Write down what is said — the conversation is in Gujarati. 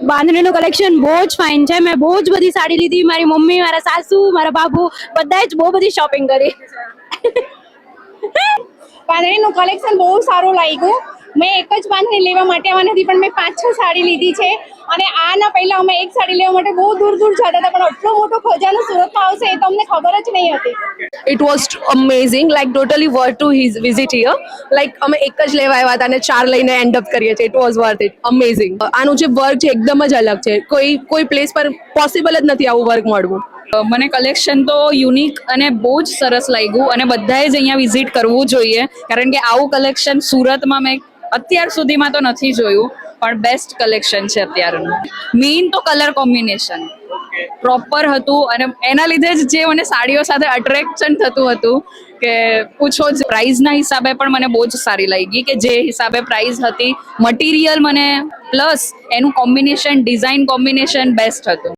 બાંધણીનું કલેક્શન બહુ જ ફાઇન છે. મેં બહુ જ બધી સાડી લીધી. મારી મમ્મી, મારા સાસુ, મારા બાબુ બધાએ જ બહુ બધી શોપિંગ કરી. બાંધણીનું કલેક્શન બહુ સારું લાગ્યું. મેં એક જ બાંધણી લેવા માટે આવવાની હતી, પણ મેં 5-6 સાડી લીધી છે. અને આના પહેલા અમે એક સાડી લેવા માટે બહુ દૂર દૂર જતા હતા, પણ આટલો મોટો ખજાનો સુરતમાં આવશે એ તો અમને ખબર જ નહીં હતી. It was amazing, like totally worth to his visit here. Like અમે એક જ લેવા આવ્યા હતા અને 4 લઈને એન્ડ અપ કરીએ છીએ. It was worth it, amazing. આનું જે વર્ક છે એકદમ જ અલગ છે. કોઈ પ્લેસ પર પોસિબલ જ નથી આવું વર્ક મળવું. મને કલેક્શન તો યુનિક અને બહુ જ સરસ લાગ્યું અને બધાએ જ અહીંયા વિઝિટ કરવું જોઈએ, કારણ કે આવું કલેક્શન સુરતમાં મેં અત્યાર સુધીમાં તો નથી જોયું, પણ બેસ્ટ કલેક્શન છે અત્યારનું. મેઇન તો કલર કોમ્બિનેશન પ્રોપર હતું અને એના લીધે જ જે મને સાડીઓ સાથે અટ્રેક્શન થતું હતું કે પૂછો જ. પ્રાઇઝના હિસાબે પણ મને બહુ જ સારી લાગી કે જે હિસાબે પ્રાઇઝ હતી, મટીરિયલ મને પ્લસ એનું કોમ્બિનેશન, ડિઝાઇન કોમ્બિનેશન બેસ્ટ હતું.